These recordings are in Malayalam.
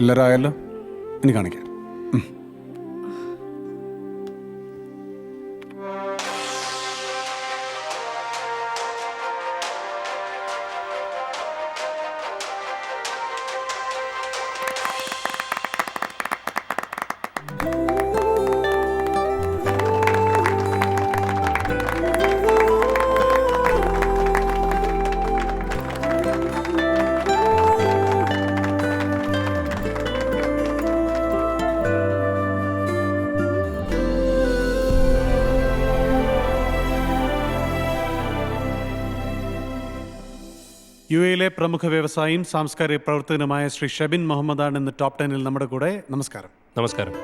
എല്ലാവരും ആയല്ലോ, ഇനി കാണിക്കാം. യു എയിലെ പ്രമുഖ വ്യവസായിയും സാംസ്കാരിക പ്രവർത്തകനുമായ ശ്രീ ഷബിൻ മുഹമ്മദാണ് ഇന്ന് ടോപ്പ് 10-ൽ നമ്മുടെ കൂടെ. നമസ്കാരം. നമസ്കാരം.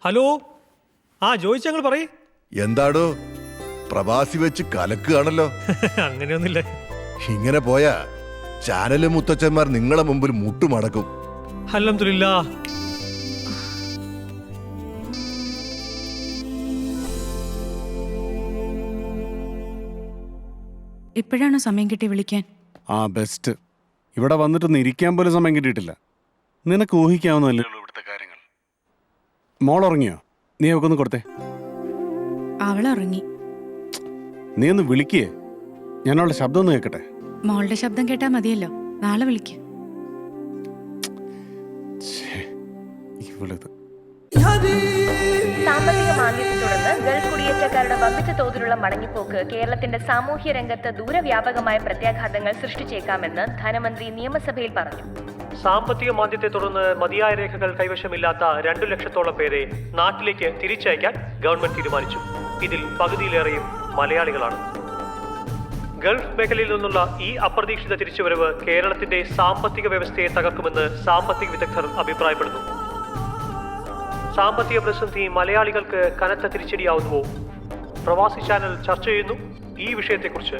ഹലോ, ജോയിച്ച് ഞങ്ങൾ പറയ്. എന്താടോ പ്രവാസി വെച്ച് കലക്കുകയാണല്ലോ. അങ്ങനെയൊന്നുമില്ല. ഇങ്ങനെ പോയാ ചാനല് മുത്തച്ഛന്മാർ നിങ്ങളെ മുമ്പിൽ മുട്ടുമടക്കും. അൽഹംദുലില്ലാ. ഇപ്പോഴാണോ സമയം കിട്ടി വിളിക്കാൻ? ബെസ്റ്റ്. ഇവിടെ വന്നിട്ടൊന്ന് ഇരിക്കാൻ പോലും സമയം കിട്ടിയിട്ടില്ല. നിനക്ക് ഊഹിക്കാവുന്നതല്ലേ ഇവിടുത്തെ കാര്യങ്ങൾ. മോൾ ഉറങ്ങിയോ? നീ അവക്കൊന്ന് കൊടുത്തേ. അവളുറങ്ങി. നീ ഒന്ന് വിളിക്കേ, ഞാൻ അവളുടെ ശബ്ദം ഒന്ന് കേൾക്കട്ടെ. മോളുടെ ശബ്ദം കേട്ടാ മതിയല്ലോ, നാളെ വിളിക്ക്. ഇവളിത് സാമ്പത്തിക മാന്ദ്യത്തെ തുടർന്ന് ഗൾഫ് കുടിയേറ്റക്കാരുടെ വമ്പിച്ച തോതിലുള്ള മടങ്ങിപ്പോക്ക് കേരളത്തിന്റെ സാമൂഹ്യ രംഗത്ത് ദൂരവ്യാപകമായ പ്രത്യാഘാതങ്ങൾ സൃഷ്ടിച്ചേക്കാമെന്ന് ധനമന്ത്രി നിയമസഭയിൽ പറഞ്ഞു. സാമ്പത്തിക മാന്ദ്യത്തെ തുടർന്ന് മതിയായ രേഖകൾ കൈവശമില്ലാത്ത 2 ലക്ഷത്തോളം പേരെ നാട്ടിലേക്ക് തിരിച്ചയക്കാൻ ഗവൺമെന്റ് തീരുമാനിച്ചു. ഇതിൽ പകുതിയിലേറെയും മലയാളികളാണ്. ഗൾഫ് മേഖലയിൽ നിന്നുള്ള ഈ അപ്രതീക്ഷിത തിരിച്ചുവരവ് കേരളത്തിന്റെ സാമ്പത്തിക വ്യവസ്ഥയെ തകർക്കുമെന്ന് സാമ്പത്തിക വിദഗ്ധർ അഭിപ്രായപ്പെടുന്നു. സാമ്പത്തിക പ്രതിസന്ധി മലയാളികൾക്ക് കനത്ത തിരിച്ചടിയാവുന്നുവോ? പ്രവാസി ചാനൽ ചർച്ച ചെയ്യുന്നു ഈ വിഷയത്തെക്കുറിച്ച്.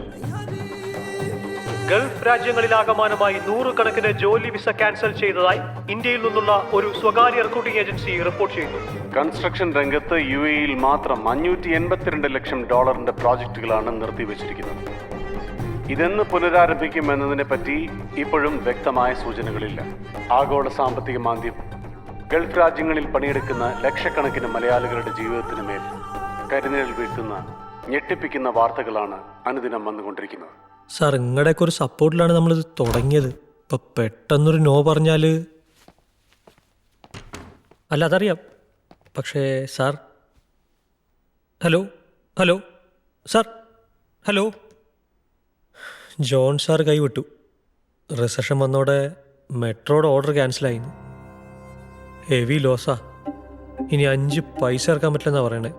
ഗൾഫ് രാജ്യങ്ങളിലാകമാനമായി 100 കണക്കിന് ജോലി വിസ ക്യാൻസൽ ചെയ്തതായി ഇന്ത്യയിൽ നിന്നുള്ള ഒരു സ്വകാര്യ റിക്രൂട്ടിംഗ് ഏജൻസി റിപ്പോർട്ട് ചെയ്യുന്നു. കൺസ്ട്രക്ഷൻ രംഗത്ത് യു എയിൽ മാത്രം $582 ലക്ഷം പ്രോജക്റ്റുകളാണ് നിർത്തിവച്ചിരിക്കുന്നത്. ഇതെന്ന് പുനരാരംഭിക്കും എന്നതിനെ പറ്റി ഇപ്പോഴും വ്യക്തമായ സൂചനകളില്ല. ആഗോള സാമ്പത്തിക മാന്ദ്യം ഗൾഫ് രാജ്യങ്ങളിൽ പണിയെടുക്കുന്ന ലക്ഷക്കണക്കിന് മലയാളികളുടെ ജീവിതത്തിന് മേൽ കരിനിഴൽ വീഴ്ത്തുന്ന ഞെട്ടിപ്പിക്കുന്ന വാർത്തകളാണ് അനുദിനം വന്നുകൊണ്ടിരിക്കുന്നത്. സാർ, നിങ്ങളുടെയൊക്കെ ഒരു സപ്പോർട്ടിലാണ് നമ്മളിത് തുടങ്ങിയത്. ഇപ്പൊ പെട്ടെന്നൊരു നോ പറഞ്ഞാൽ അല്ല, അതറിയാം. പക്ഷേ sir, hello sir, hello. John sir കൈവിട്ടു. റിസഷൻ വന്നോടെ മെട്രോയുടെ ഓർഡർ ക്യാൻസലായി. ഹെവി ലോസാ. ഇനി 5 പൈസ ഇറക്കാൻ പറ്റില്ലെന്നാണ് പറയണേ.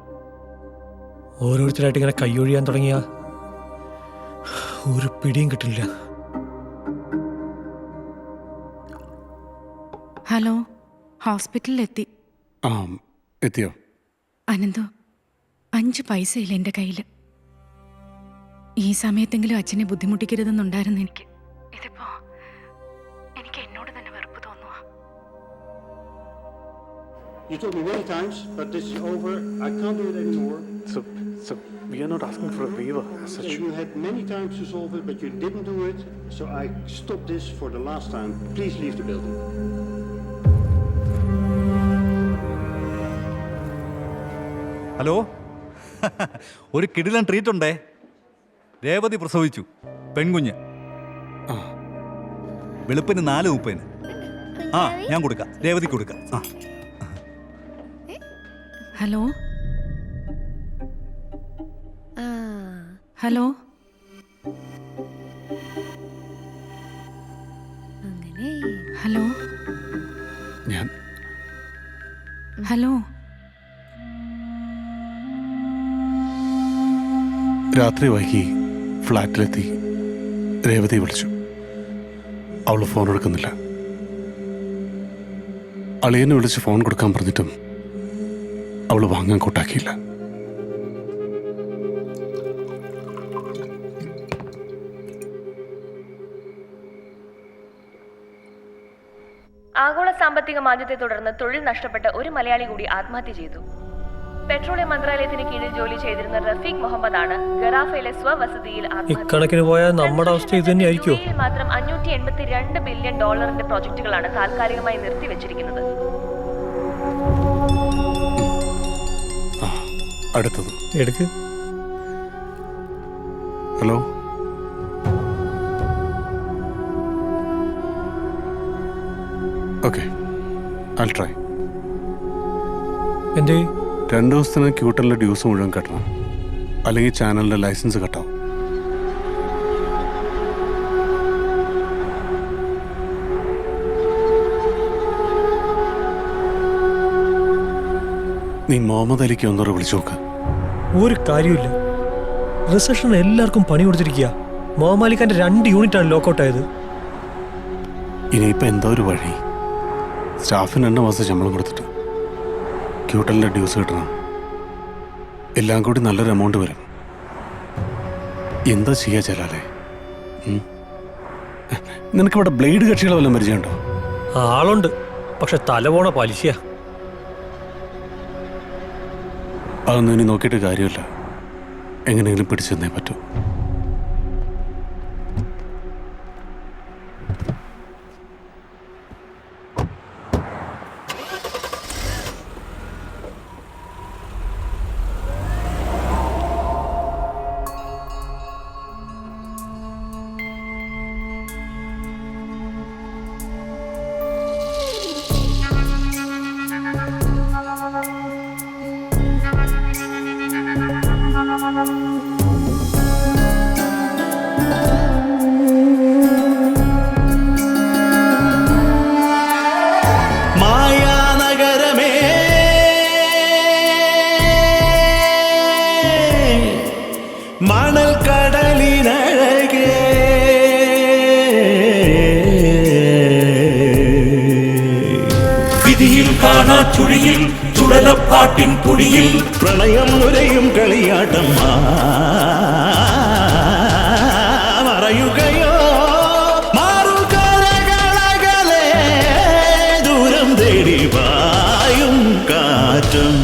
ഓരോരുത്തരായിട്ട് ഇങ്ങനെ കൈയൊഴിയാൻ തുടങ്ങിയ ഒരു പിടിയും കിട്ടില്ല. ഹലോ, ഹോസ്പിറ്റലിലെത്തി. എത്തിയോ? അനന്തു, 5 പൈസ ഇല്ല എൻ്റെ കയ്യിൽ. ഈ സമയത്തെങ്കിലും അച്ഛനെ ബുദ്ധിമുട്ടിക്കരുതെന്നുണ്ടായിരുന്നു എനിക്ക്. ഇതിപ്പോ എനിക്ക് എന്നോട് തന്നെ വെറുപ്പ് തോന്നുക. You told me many times, but this is over. I can't do it anymore. So we are not asking for a waiver as such. You had many times to solve it, but you didn't do it. So I stopped this for the last time. Please leave the building. Hello, ഒരു കിടിലൻ ട്രീറ്റ് ഉണ്ടേ. രേവതി പ്രസവിച്ചു, പെൺകുഞ്ഞ്. വെളുപ്പിന് 4:30. ഞാൻ കൊടുക്കാം, രേവതിക്ക് കൊടുക്കാം. Hello hello hello hello. രാത്രി വൈകി ഫ്ലാറ്റിലെത്തി രേവതി വിളിച്ചു. അവൾ ഫോൺ എടുക്കുന്നില്ല. അളിയനെ വിളിച്ച് ഫോൺ കൊടുക്കാൻ പറഞ്ഞിട്ടും അവൾ വാങ്ങാൻ കൂട്ടാക്കിയില്ല. ആഗോള സാമ്പത്തിക മാന്ദ്യത്തെ തുടർന്ന് തൊഴിൽ നഷ്ടപ്പെട്ട ഒരു മലയാളി കൂടി ആത്മഹത്യ ചെയ്തു. പെട്രോളിയം മന്ത്രാലയത്തിന് കീഴിൽ ജോലി ചെയ്തിരുന്ന റഫീഖ് മുഹമ്മദ് ആണ് ഗറാഫയിലെ സ്വവസതിയിൽ ഇക്കണക്കിന് പോയാൽ നമ്മുടെ അവസ്ഥ ഇത് തന്നെയായിരിക്കും. മാത്രം $582 ബില്യൺ പ്രോജക്റ്റുകളാണ് താൽക്കാലികമായി നിർത്തിവെച്ചിരിക്കുന്നത്. അടുത്തത് എടുക്ക്. Hello, okay, I try. എന്തേ? 2 ദിവസത്തിന് ക്യൂട്ടലിൻ്റെ ഡ്യൂസ് മുഴുവൻ കെട്ടണം, അല്ലെങ്കിൽ ചാനലിൻ്റെ ലൈസൻസ് കട്ടാവും. നീ മുഹമ്മദ് അലിക്ക് ഒന്നോടെ വിളിച്ചു നോക്ക്. ഒരു കാര്യമില്ല. റിസപ്ഷൻ എല്ലാവർക്കും പണി കൊടുത്തിരിക്കുക. മുഹമ്മദ് അലിഖാന്റെ 2 യൂണിറ്റാണ് ലോക്കൗട്ട് ആയത്. ഇനിയിപ്പോൾ എന്താ ഒരു വഴി? സ്റ്റാഫിന് 2 മാസം ശമ്പളം കൊടുത്തിട്ട് ക്യൂട്ടലിൻ്റെ ഡ്യൂസ് കിട്ടണം. എല്ലാം കൂടി നല്ലൊരു എമൗണ്ട് വരും. എന്താ ചെയ്യാ ചെല്ലാലേ? നിനക്കിവിടെ ബ്ലേഡ് കക്ഷികളെ വല്ലതും പരിചയമുണ്ടോ? ആളുണ്ട്, പക്ഷെ തലപോണ പലിശയാ. അതൊന്നും ഇനി നോക്കിയിട്ട് കാര്യമില്ല. എങ്ങനെയെങ്കിലും പിടിച്ചു തന്നേ പറ്റൂ. മണൽ കടലിനഴകേ വിധിയിൽ കാണാ ചുഴിയിൽ ചുടലപ്പാട്ടിൻ പൊടിയിൽ പ്രണയം നുരയും കളിയാട്ടം മറയുകയോ മാറുകരകളകലെ ദൂരം തേടി വായും കാറ്റും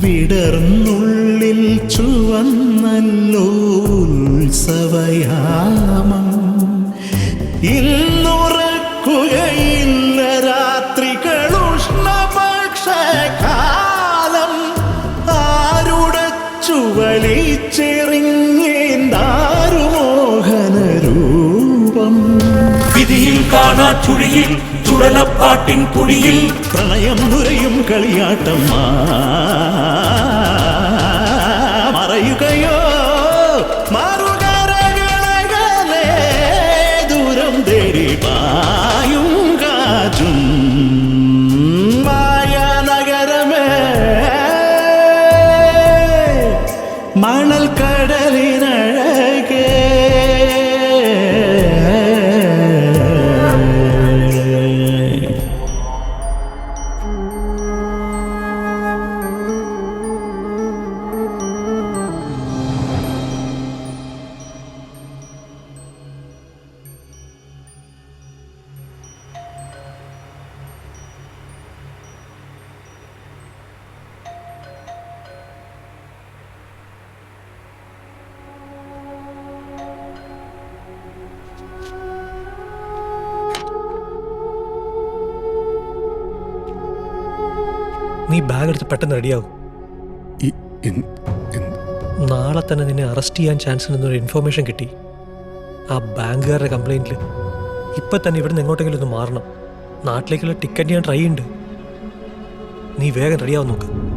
വിടർന്നുള്ളിൽ ചുവന്നല്ലോത്സവയാമം ഇന്നുറക്കുകയില്ല രാത്രികൾ ഉഷ്ണപക്ഷകാലം ആരുടച്ചു വലിച്ചെറിഞ്ഞേന്താരുമോഹനരൂപം വിധിയിൽ കാണാ ചുഴിയിൽ ചുടലപ്പാട്ടിൻ പൊടിയിൽ പ്രണയം നുരയും കളിയാട്ടം മറയുകയോ മാറുകരകളകലെ ദൂരം തേടി പായും കാറ്റും മായാനഗരമേ മണൽ കടലിനഴകേ നീ ബാഗ് എടുത്ത് പെട്ടെന്ന് റെഡിയാവും. നാളെ തന്നെ നിന്നെ അറസ്റ്റ് ചെയ്യാൻ ചാൻസ് ഉണ്ടെന്നൊരു ഇൻഫർമേഷൻ കിട്ടി. ആ ബാങ്കുകാരുടെ കംപ്ലൈന്റിൽ ഇപ്പൊ തന്നെ ഇവിടുന്ന് എങ്ങോട്ടെങ്കിലും ഒന്ന് മാറണം. നാട്ടിലേക്കുള്ള ടിക്കറ്റ് ഞാൻ ട്രൈ ഉണ്ട്. നീ വേഗം റെഡിയാവാൻ നോക്ക്.